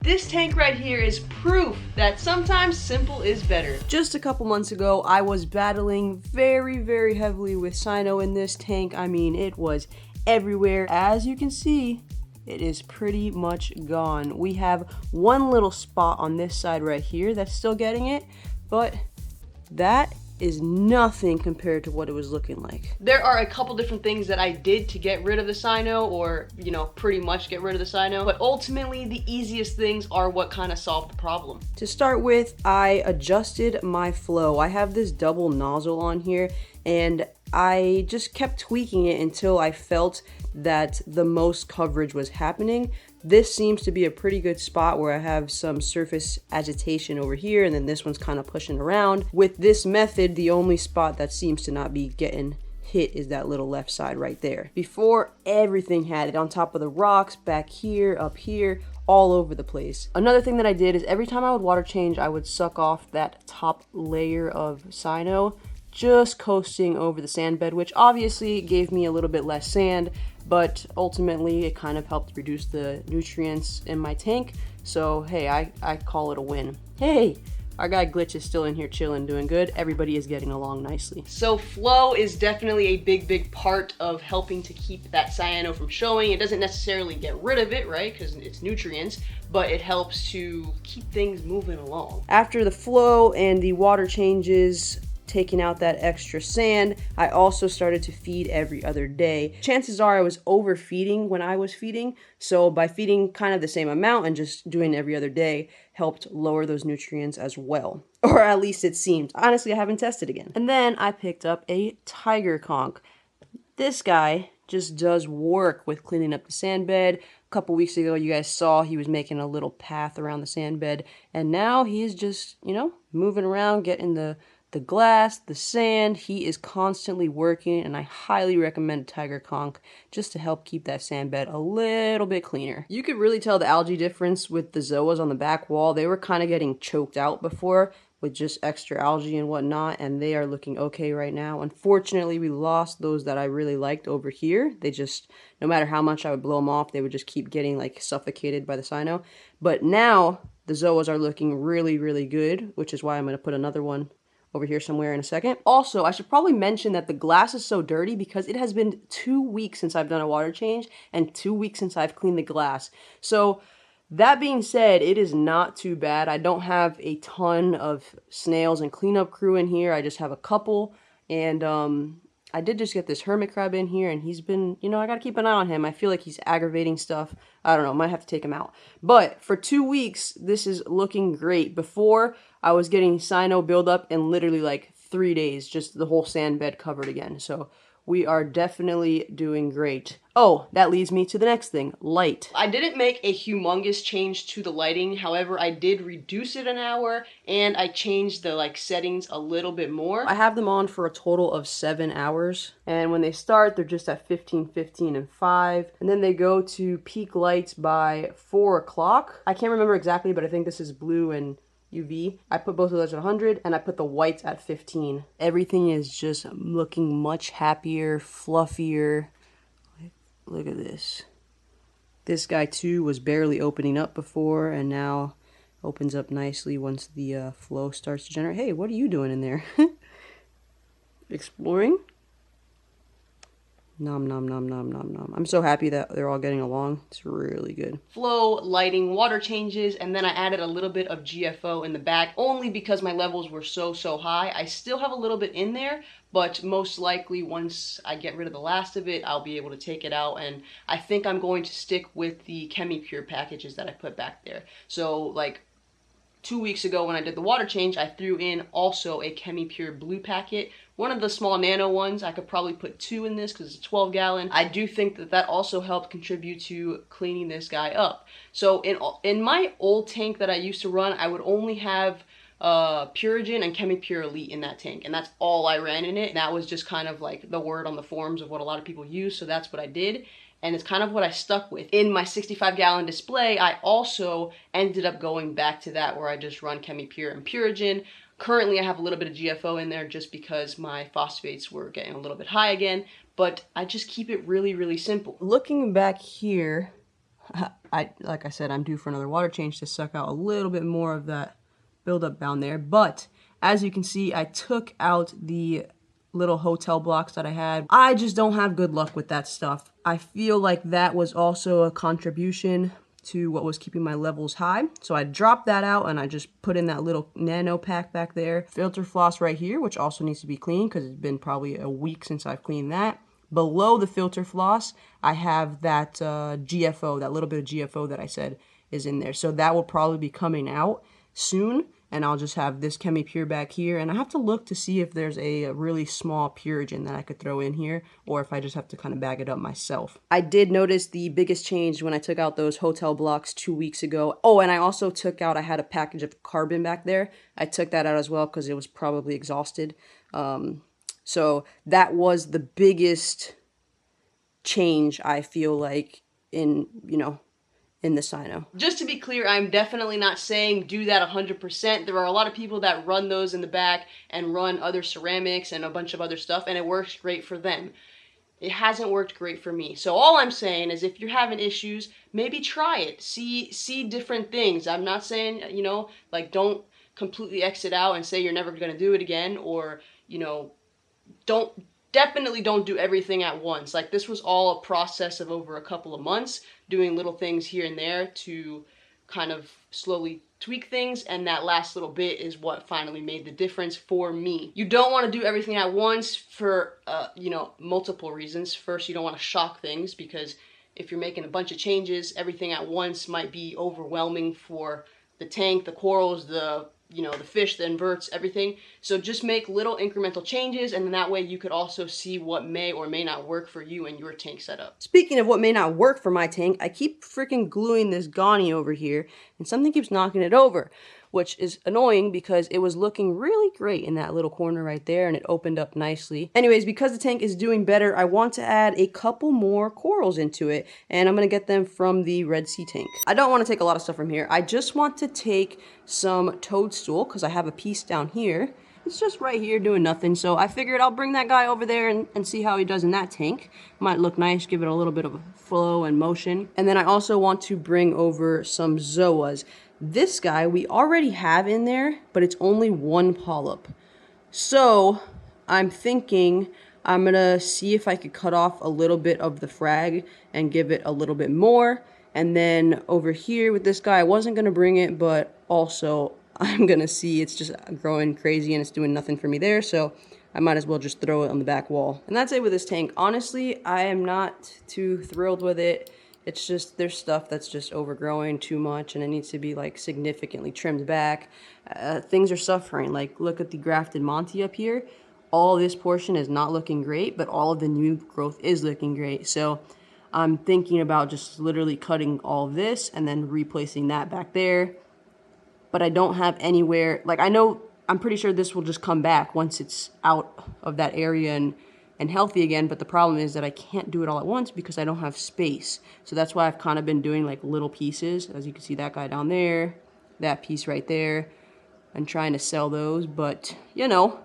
This tank right here is proof that sometimes simple is better. Just a couple months ago, I was battling very heavily with Cyano in this tank. I mean, it was everywhere. As you can see, it is pretty much gone. We have one little spot on this side right here that's still getting it, but that is nothing compared to what it was looking like. There are a couple different things that I did to get rid of the Cyano, or, you know, pretty much get rid of the Cyano, but ultimately the easiest things are what kind of solved the problem. To start with, I adjusted my flow. I have this double nozzle on here, and I just kept tweaking it until I felt that the most coverage was happening. This seems to be a pretty good spot where I have some surface agitation over here, and then this one's kind of pushing around. With this method, the only spot that seems to not be getting hit is that little left side right there. Before, everything had it on top of the rocks, back here, up here, all over the place. Another thing that I did is every time I would water change, I would suck off that top layer of Cyano, just coasting over the sand bed, which obviously gave me a little bit less sand, but ultimately it kind of helped reduce the nutrients in my tank. So hey, I call it a win. Hey, our guy Glitch is still in here chilling, doing good. Everybody is getting along nicely. So flow is definitely a big part of helping to keep that cyano from showing. It doesn't necessarily get rid of it, right? Because it's nutrients, but it helps to keep things moving along. After the flow and the water changes, taking out that extra sand, I also started to feed every other day. Chances are I was overfeeding when I was feeding, so by feeding kind of the same amount and just doing every other day helped lower those nutrients as well. Or at least it seemed. Honestly, I haven't tested again. And then I picked up a tiger conch. This guy just does work with cleaning up the sand bed. A couple weeks ago, you guys saw he was making a little path around the sand bed, and now he is just, you know, moving around, getting the glass, the sand. He is constantly working, and I highly recommend tiger conch just to help keep that sand bed a little bit cleaner. You could really tell the algae difference with the zoas on the back wall. They were kind of getting choked out before with just extra algae and whatnot, and they are looking okay right now. Unfortunately, we lost those that I really liked over here. They just, no matter how much I would blow them off, they would just keep getting like suffocated by the cyano. But now the zoas are looking really good, which is why I'm going to put another one over here somewhere in a second. Also, I should probably mention that the glass is so dirty because it has been 2 weeks since I've done a water change and 2 weeks since I've cleaned the glass. So that being said, it is not too bad. I don't have a ton of snails and cleanup crew in here. I just have a couple, and I did just get this hermit crab in here, and he's been, you know, I gotta keep an eye on him. I feel like he's aggravating stuff. I don't know, might have to take him out. But for 2 weeks, this is looking great. Before, I was getting cyano buildup in literally like 3 days, just the whole sand bed covered again. So we are definitely doing great. Oh, that leads me to the next thing, light. I didn't make a humongous change to the lighting. However, I did reduce it an hour, and I changed the settings a little bit more. I have them on for a total of 7 hours. And when they start, they're just at 15, 15, and 5. And then they go to peak lights by 4 o'clock. I can't remember exactly, but I think this is blue and UV. I put both of those at 100, and I put the whites at 15. Everything is just looking much happier, fluffier. Look at this. This guy too was barely opening up before, and now opens up nicely once the flow starts to generate. Hey, what are you doing in there? Exploring? Nom nom nom nom nom nom. I'm so happy that they're all getting along. It's really good. Flow, lighting, water changes, and then I added a little bit of GFO in the back only because my levels were so high. I still have a little bit in there, but most likely once I get rid of the last of it, I'll be able to take it out, and I think I'm going to stick with the ChemiPure packages that I put back there. So like 2 weeks ago when I did the water change, I threw in also a ChemiPure blue packet. One of the small nano ones, I could probably put 2 in this because it's a 12-gallon. I do think that that also helped contribute to cleaning this guy up. So in my old tank that I used to run, I would only have Purigen and ChemiPure Elite in that tank, and that's all I ran in it. That was just kind of like the word on the forums of what a lot of people use, so that's what I did. And it's kind of what I stuck with. In my 65-gallon display, I also ended up going back to that where I just run ChemiPure and Purigen. Currently, I have a little bit of GFO in there just because my phosphates were getting a little bit high again, but I just keep it really simple. Looking back here, like I said, I'm due for another water change to suck out a little bit more of that buildup down there. But as you can see, I took out the little hotel blocks that I had. I just don't have good luck with that stuff. I feel like that was also a contribution to what was keeping my levels high. So I dropped that out and I just put in that little nano pack back there. Filter floss right here, which also needs to be cleaned because it's been probably a week since I've cleaned that. Below the filter floss, I have that GFO, that little bit of GFO that I said is in there. So that will probably be coming out soon. And I'll just have this Chemi-Pure back here. And I have to look to see if there's a really small Purigen that I could throw in here, or if I just have to kind of bag it up myself. I did notice the biggest change when I took out those hotel blocks 2 weeks ago. Oh, and I also took out, I had a package of carbon back there. I took that out as well because it was probably exhausted. So that was the biggest change, I feel like, in, you know, in the Cyano. Just to be clear, I'm definitely not saying do that 100%. There are a lot of people that run those in the back and run other ceramics and a bunch of other stuff, and it works great for them. It hasn't worked great for me. So all I'm saying is if you're having issues, maybe try it. See different things. I'm not saying, you know, like don't completely exit out and say you're never going to do it again, or, you know, definitely don't do everything at once. Like, this was all a process of over a couple of months, doing little things here and there to kind of slowly tweak things, and that last little bit is what finally made the difference for me. You don't want to do everything at once for, you know, multiple reasons. First, you don't want to shock things, because if you're making a bunch of changes, everything at once might be overwhelming for the tank, the corals, the fish, the inverts, everything. So just make little incremental changes, and then that way you could also see what may or may not work for you and your tank setup. Speaking of what may not work for my tank, I keep freaking gluing this Ghani over here, and something keeps knocking it over, which is annoying because it was looking really great in that little corner right there, and it opened up nicely. Anyways, because the tank is doing better, I want to add a couple more corals into it, and I'm gonna get them from the Red Sea tank. I don't want to take a lot of stuff from here. I just want to take some toadstool, because I have a piece down here. It's just right here doing nothing, so I figured I'll bring that guy over there and see how he does in that tank. Might look nice, give it a little bit of a flow and motion. And then I also want to bring over some zoas. This guy we already have in there, but it's only one polyp. So I'm thinking I'm gonna see if I could cut off a little bit of the frag and give it a little bit more. And then over here with this guy, I wasn't gonna bring it, but also I'm gonna see it's just growing crazy and it's doing nothing for me there. So I might as well just throw it on the back wall. And that's it with this tank. Honestly, I am not too thrilled with it. It's just, there's stuff that's just overgrowing too much and it needs to be like significantly trimmed back. Things are suffering. Like, look at the grafted Monty up here. All this portion is not looking great, but all of the new growth is looking great. So I'm thinking about just literally cutting all of this and then replacing that back there. But I don't have anywhere, like, I'm pretty sure this will just come back once it's out of that area and healthy again, but the problem is that I can't do it all at once because I don't have space. So that's why I've kind of been doing like little pieces. As you can see, that guy down there, that piece right there, and trying to sell those. But, you know,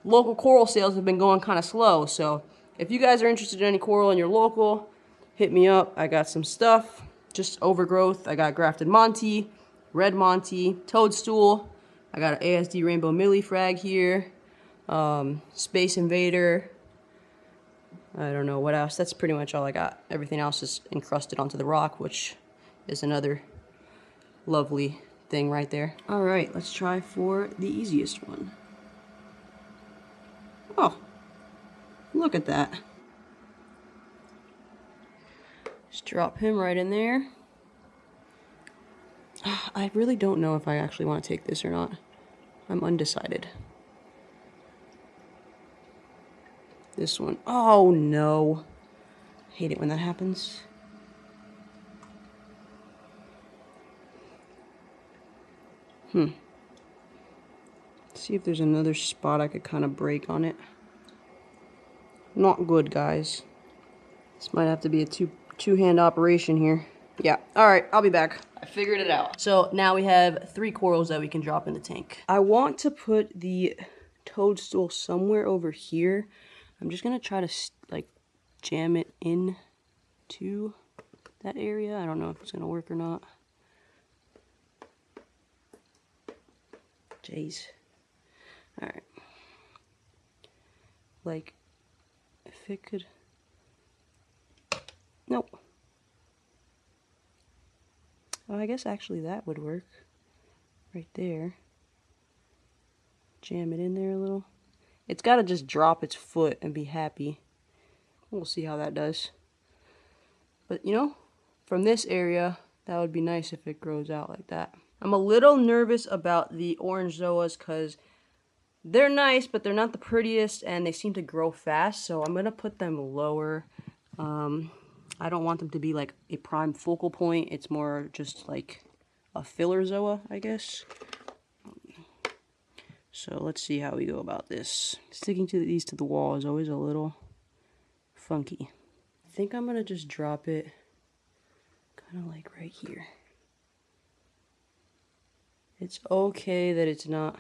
local coral sales have been going kind of slow. So if you guys are interested in any coral and you're local, hit me up. I got some stuff, just overgrowth. I got grafted Monty, red Monty, toadstool. I got an ASD Rainbow Millie frag here, Space Invader. I don't know what else. That's pretty much all I got. Everything else is encrusted onto the rock, which is another lovely thing right there. All right, let's try for the easiest one. Oh, look at that. Just drop him right in there. I really don't know if I actually want to take this or not. I'm undecided. This one. Oh no. Hate it when that happens. See if there's another spot I could kind of break on it. Not good, guys. This might have to be a two-hand operation here. Yeah, alright, I'll be back. I figured it out. So now we have 3 corals that we can drop in the tank. I want to put the toadstool somewhere over here. I'm just gonna try to like jam it in to that area. I don't know if it's gonna work or not. Jeez. Alright. Like, if it could... Nope. Oh, I guess actually that would work. Right there. Jam it in there a little. It's gotta just drop its foot and be happy. We'll see how that does. But, you know, from this area, that would be nice if it grows out like that. I'm a little nervous about the orange zoas because they're nice, but they're not the prettiest, and they seem to grow fast, so I'm gonna put them lower. I don't want them to be like a prime focal point. It's more just like a filler zoa, I guess. So let's see how we go about this. Sticking to these to the wall is always a little funky. I think I'm gonna just drop it kind of like right here. It's okay that it's not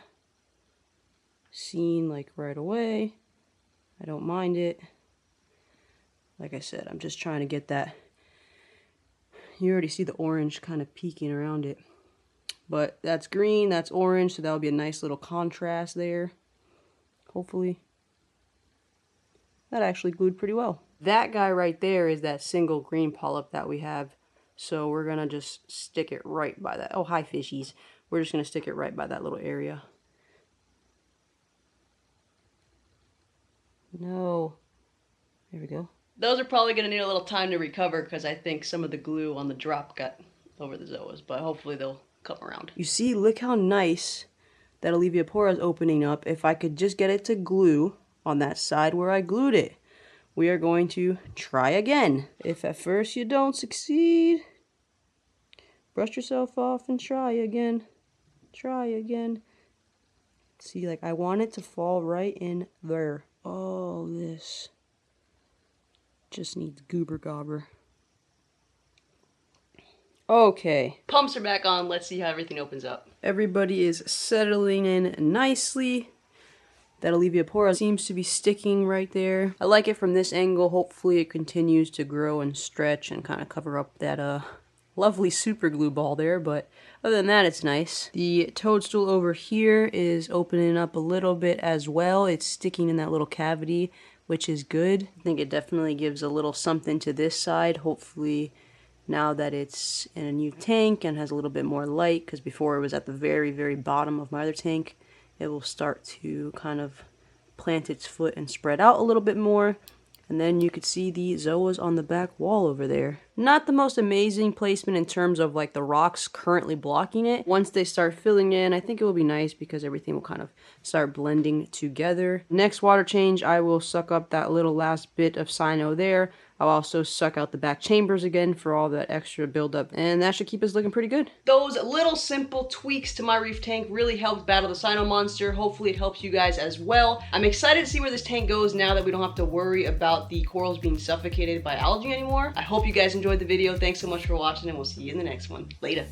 seen like right away. I don't mind it. Like I said, I'm just trying to get that. You already see the orange kind of peeking around it. But that's green, that's orange, so that'll be a nice little contrast there. Hopefully. That actually glued pretty well. That guy right there is that single green polyp that we have. So we're gonna just stick it right by that. Oh, hi fishies. We're just gonna stick it right by that little area. No. There we go. Those are probably going to need a little time to recover because I think some of the glue on the drop got over the zoas, but hopefully they'll come around. You see, look how nice that Aleviopora is opening up. If I could just get it to glue on that side where I glued it. We are going to try again. If at first you don't succeed, brush yourself off and try again. Try again. See, like I want it to fall right in there. All this just needs goober gobber. Okay. Pumps are back on. Let's see how everything opens up. Everybody is settling in nicely. That Aleviopora seems to be sticking right there. I like it from this angle. Hopefully it continues to grow and stretch and kind of cover up that lovely super glue ball there, but other than that, it's nice. The toadstool over here is opening up a little bit as well. It's sticking in that little cavity, which is good. I think it definitely gives a little something to this side. Hopefully, now that it's in a new tank and has a little bit more light, because before it was at the very, very bottom of my other tank, it will start to kind of plant its foot and spread out a little bit more. And then you could see the zoas on the back wall over there. Not the most amazing placement in terms of like the rocks currently blocking it. Once they start filling in, I think it will be nice because everything will kind of start blending together. Next water change, I will suck up that little last bit of cyano there. I'll also suck out the back chambers again for all that extra buildup, and that should keep us looking pretty good. Those little simple tweaks to my reef tank really helped battle the cyano monster. Hopefully it helps you guys as well. I'm excited to see where this tank goes now that we don't have to worry about the corals being suffocated by algae anymore. I hope you guys enjoyed the video. Thanks so much for watching, and we'll see you in the next one. Later.